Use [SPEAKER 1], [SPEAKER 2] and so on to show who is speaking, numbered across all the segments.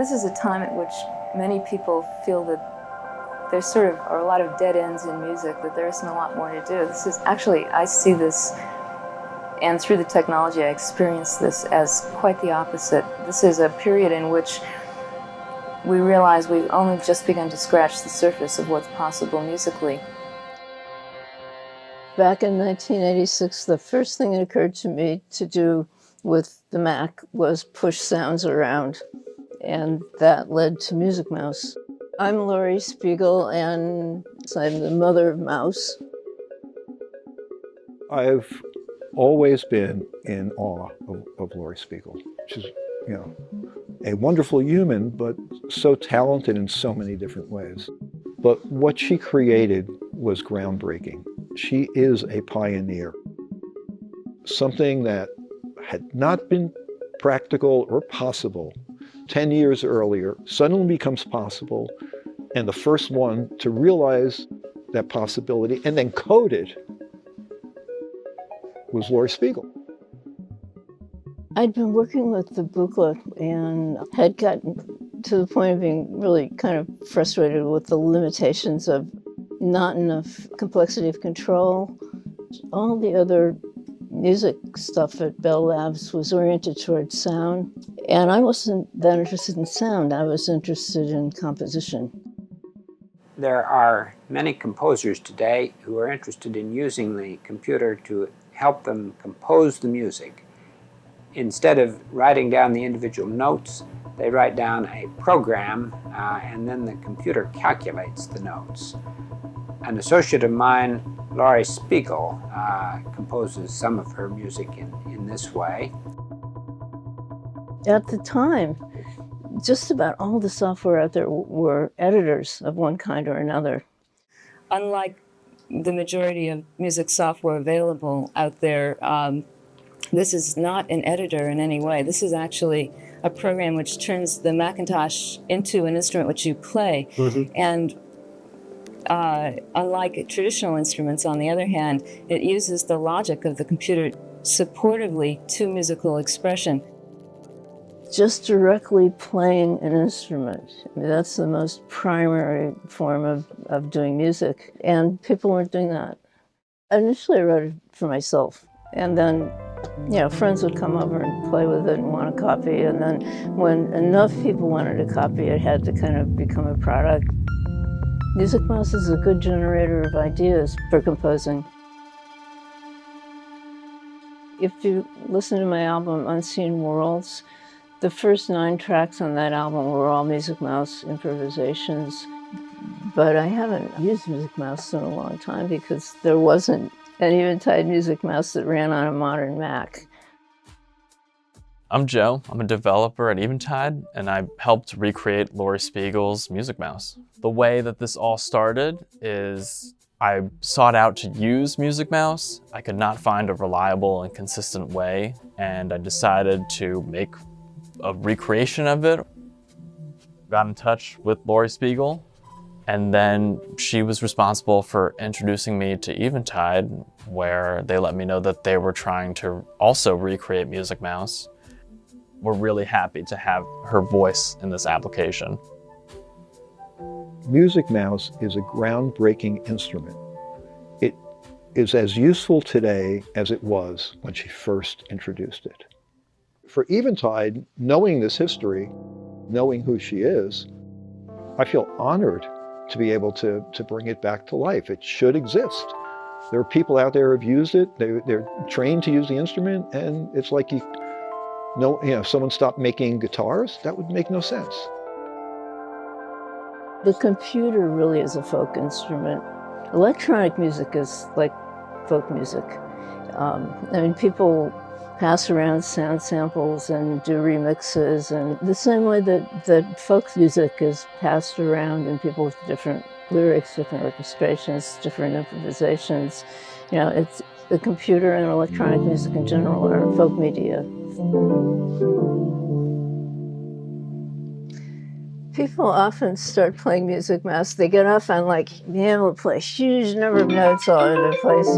[SPEAKER 1] This is a time at which many people feel that there are a lot of dead ends in music, that there isn't a lot more to do. This is actually, I see this, and through the technology I experience this as quite the opposite. This is a period in which we realize we've only just begun to scratch the surface of what's possible musically.
[SPEAKER 2] Back in 1986, the first thing that occurred to me to do with the Mac was push sounds around, and that led to Music Mouse. I'm Laurie Spiegel, and I'm the mother of Mouse.
[SPEAKER 3] I've always been in awe of Laurie Spiegel. She's, a wonderful human, but so talented in so many different ways. But what she created was groundbreaking. She is a pioneer. Something that had not been practical or possible 10 years earlier suddenly becomes possible, and the first one to realize that possibility and then code it was Laurie Spiegel.
[SPEAKER 2] I'd been working with the booklet and had gotten to the point of being really kind of frustrated with the limitations of not enough complexity of control. All the other music stuff at Bell Labs was oriented towards sound, and I wasn't that interested in sound. I was interested in composition.
[SPEAKER 4] There are many composers today who are interested in using the computer to help them compose the music. Instead of writing down the individual notes, they write down a program and then the computer calculates the notes. An associate of mine, Laurie Spiegel, composes some of her music in this way.
[SPEAKER 2] At the time, just about all the software out there were editors of one kind or another.
[SPEAKER 1] Unlike the majority of music software available out there, this is not an editor in any way. This is actually a program which turns the Macintosh into an instrument which you play. Mm-hmm. And unlike traditional instruments, on the other hand, it uses the logic of the computer supportively to musical expression.
[SPEAKER 2] Just directly playing an instrument, that's the most primary form of doing music, and people weren't doing that. Initially I wrote it for myself, and then friends would come over and play with it and want a copy, and then when enough people wanted a copy, it had to kind of become a product. Music Mouse is a good generator of ideas for composing. If you listen to my album, Unseen Worlds, the first 9 tracks on that album were all Music Mouse improvisations. But I haven't used Music Mouse in a long time because there wasn't an Eventide Music Mouse that ran on a modern Mac.
[SPEAKER 5] I'm Joe. I'm a developer at Eventide, and I helped recreate Laurie Spiegel's Music Mouse. The way that this all started is I sought out to use Music Mouse. I could not find a reliable and consistent way, and I decided to make a recreation of it. Got in touch with Laurie Spiegel, and then she was responsible for introducing me to Eventide, where they let me know that they were trying to also recreate Music Mouse. We're really happy to have her voice in this application.
[SPEAKER 3] Music Mouse is a groundbreaking instrument. It is as useful today as it was when she first introduced it. For Eventide, knowing this history, knowing who she is, I feel honored to be able to bring it back to life. It should exist. There are people out there who've used it. They're trained to use the instrument, and it's like if someone stopped making guitars, that would make no sense.
[SPEAKER 2] The computer really is a folk instrument. Electronic music is like folk music. People pass around sound samples and do remixes, and the same way that folk music is passed around and people with different lyrics, different orchestrations, different improvisations. It's the computer and electronic music in general are folk media. People often start playing Music Mouse. They get off on being able to play a huge number of notes all over the place,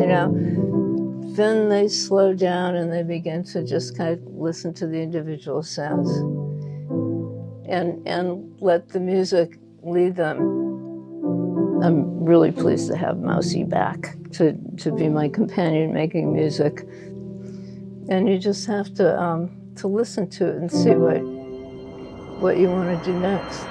[SPEAKER 2] Then they slow down and they begin to just kind of listen to the individual sounds. and let the music lead them. I'm really pleased to have Mousy back to be my companion making music. And you just have to listen to it and see what you want to do next.